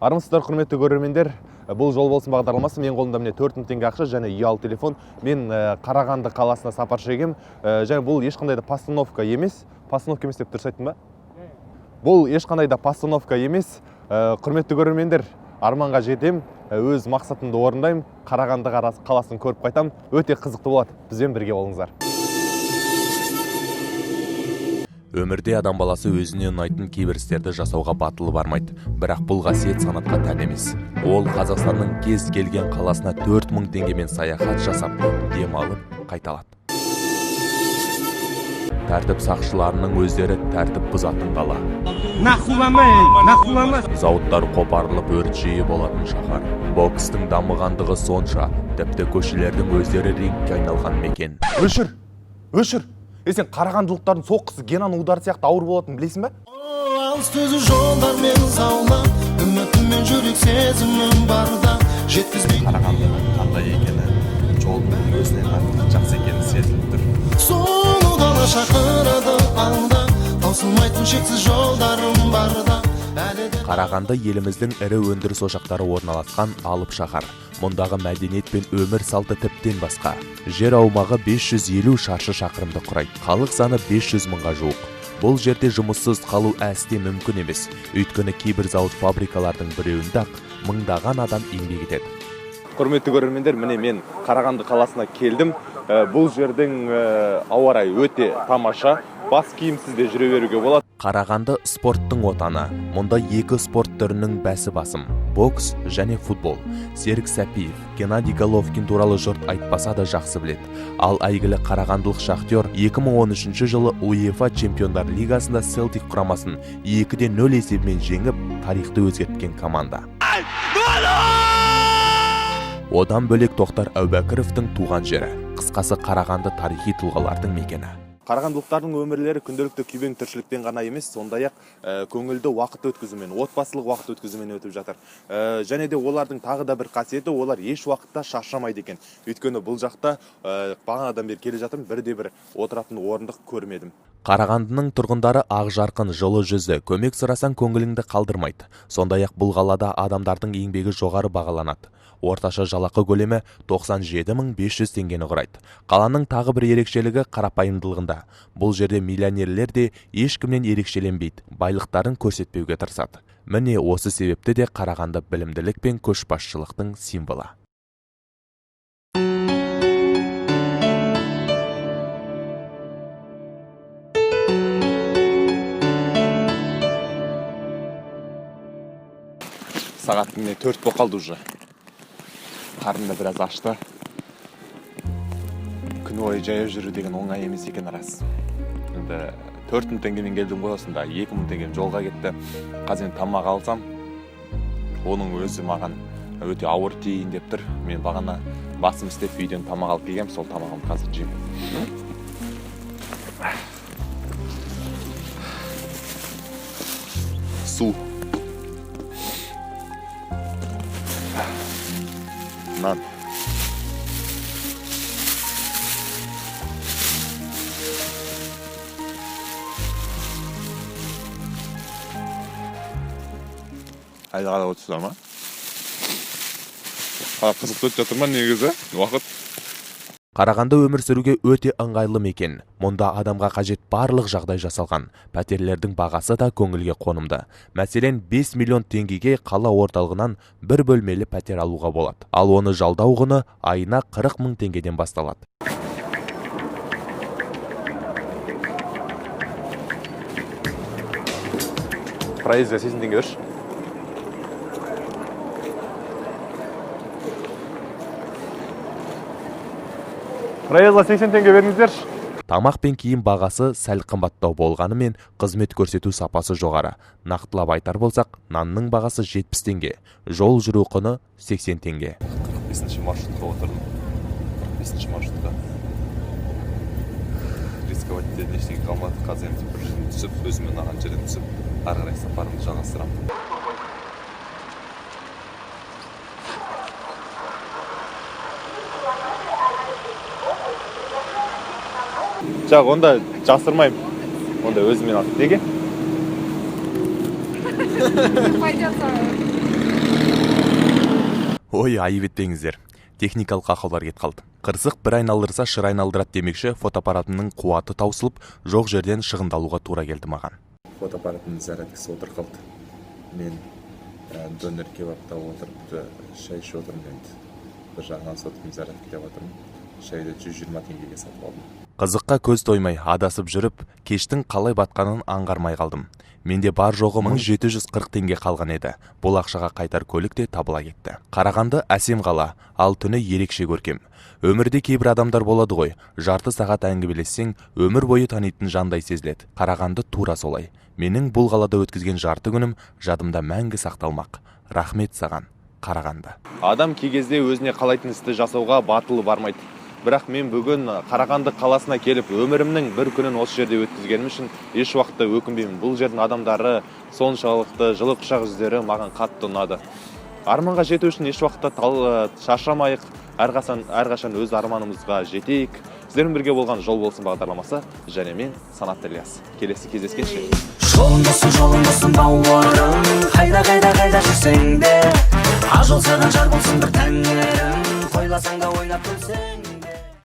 Армысыздар, құрметті көрермендер. Бұл жол болсын бағдарламасы. Мен қолымда міне 4000 теңге ақша және ұялы телефон. Мен Қарағанды қаласына сапар шегем. Және бұл ешқандай да постановка емес. Постановка емес деп дұрыс айттым ба? Бұл ешқандай да постановка емес. Құрметті көрермендер, арманға жетем. Өз мақсатымды орындаймын. Қарағанды қаласын көріп қайтам. Өте қызықты болады. Бізбен бірге болыңыздар. Өмірде адам баласы өзіне ұнайтын кейбір істерді жасауға батылы бармайды. Бірақ бұл қасиет санатқа тән емес. Ол Қазақстанның кез келген қаласына 4000 теңгемен саяхат жасап, демалып қайталады. Тәртіп сақшыларының өздері тәртіп бұзатын қала. Зауыттар қопарылып өрт жиі болатын шаһар. Бокстың дамығандығы сонша, тіпті көшелердің өздері рингке айналған мекен. Өшір! Сен қарағандылықтардың соққысы Генан удары сияқты ауыр болатын білесің бе? Алыс төзі жолдармен заулап, үмітіммен жүрек сезімім барда жеткізбей. Қарағандының қандай екені, жолдың өзінен артық жақсы екені сезіліп тұр. Сұлу дала шақырады алда, таусылмайтын шексіз жолдарым барда. Қарағанды еліміздің ірі өндіріс ошақтары орналасқан алып шаһар. Мұндағы мәдениет пен өмір салты тіптен басқа. Жер аумағы 550 шаршы шақырымды құрайды. Халық саны 500 мыңға жуық. Бұл жерде жұмыссыз қалу әсте мүмкін емес. Өйткені кейбір зауыт фабрикалардың біреуінде-ақ мыңдаған адам еңбек етеді. Құрметті көрермендер, міне мен Қарағанды қаласына келдім. Бұл жердің ауа райы өте тамаша. Бас киімсіз де жүре беруге болады. Қарағанды спорттың отаны. Мұнда екі спорт түрінің бәсі басым. Бокс және футбол. Серік Сәпиев, Геннадий Головкин туралы жұрт айтпаса да жақсы біледі. Ал әйгілі қарағандылық Шахтер 2013 жылы УЕФА Чемпиондар лигасында Селтик құрамасын 2-0 есебімен жеңіп, тарихты өзгерткен команда. Одан бөлек Тоқтар Әубәкіровтің туған жері. Қысқасы Қарағанды тарихи тұлғалардың мекені. Қарағандылықтардың өмірлері күнделікті күйбең тіршіліктен ғана емес, сондай-ақ көңілді уақыт өткізумен, отбасылық уақыт өткізумен өтіп жатыр. Және де олардың тағы да бір қасиеті, олар еш уақытта шаршамайды екен. Өйткені бұл жақта бағанадан бері келе жатырмын, бірде-бір отыратын орындық көрмедім. Қарағандының тұрғындары ақ жарқын, жылы жүзді, көмек сұрасаң көңіліңді қалдырмайды. Сондай-ақ бұл қалада адамдардың еңбегі жоғары бағаланады. Орташа жалақы көлемі 97.500 теңгені құрайды. Қаланың тағы бір ерекшелігі қарапайымдылығында. Бұл жерде миллионерлер де ешкімнен ерекшеленбейді, байлықтарын көрсетпеуге тырысады. Міне осы себепті де Қарағанды білімділік пен көшбасшылықтың символы. Сағат міне 4 болып қалды уже. Қарында біраз ашты. Күн бойы жаяу жүру деген оңай емес екен рас. Енді 4000 теңгемен келдім ғой, осында 2000 теңгем жолға кетті. Қазір тамақ алсам, оның өзі маған өте ауыр тиейін деп тұр. Мен бағана басым істеп үйден тамақ алып келгем, сол тамағым қазір жеймін. Су. Нан. Айда қалап отырсыздар ма? Қызықты өтіп жатыр ма негізі уақыт? Қарағанды өмір сүруге өте ыңғайлы мекен. Мұнда адамға қажет барлық жағдай жасалған. Пәтерлердің бағасы да көңілге қонымды. Мәселен, 5 миллион теңгеге қала орталығынан бір бөлмелі пәтер алуға болады. Ал оны жалдау құны айына 40 мың теңгеден басталады. Проездға 80 теңге өрш. Проездға 80 теңге беріңіздер. Тамақ пен киім бағасы сәл қымбаттау болғанымен, қызмет көрсету сапасы жоғары. Нақтылап айтар болсақ, нанның бағасы 70 теңге, жол жүру құны 80 теңге. 45-ші маршрутқа отырдым. 45-ші маршрутқа. Рисковать ететін ештеңе қалмады. Қазір енді бір жерден түсіп, өзіме ұнаған жерден түсіп, ары қарай сапарымды жалғастырамын. Жақ, онда жасырмаймын. Онда өзімен алып. Неге? Пойдет. Ой, айып етпеңіздер. Техникалық ақаулар кетіп қалды. Қырсық бір айналдырса шыр айналдырады демекші, фотоаппаратымның қуаты таусылып, жоқ жерден шығындалуға тура келді маған. Фотоаппараттың зарядкасы отырып қалды. Мен донер кебапта отырып шай ішіп отырмын енді. Бір жағынан соткім зарядка деп отырмын. Шайды 120 теңгеге сатып алдым. Қызыққа көз тоймай адасып жүріп, кештің қалай батқанын аңғармай қалдым. Менде бар жоғы 1740 теңге қалған еді. Бұл ақшаға қайтар көлік те табыла кетті. Қарағанды әсем қала, ал түні ерекше көркем. Өмірде кейбір адамдар болады ғой, жарты сағат әңгімелессең, өмір бойы танитын жандай сезіледі. Қарағанды тура солай. Менің бұл қалада өткізген жарты күнім жадымда мәңгі сақталмақ. Рахмет саған, Қарағанды. Адам кей кезде өзіне қалайтын істі жасауға батылы бармайды. Бірақ мен бүгін Қарағанды қаласына келіп, өмірімнің бір күнін осы жерде өткізгенім үшін еш уақытта өкінбеймін. Бұл жердің адамдары, соншалықты жылы құшақ жүздері маған қатты ұнады. Арманға жету үшін еш уақытта шаршамайық, әрқашан өз арманымызға жетейік. Сіздермен бірге болған Жол болсын бағдарламасы, және мен Санат Ильяс. Келесі кездескенше. Жолың болсын бауырым, қайда жүрсең де, ақ жол саған жар болсын бір тәңірім, тойласаң да ойнап күлсең.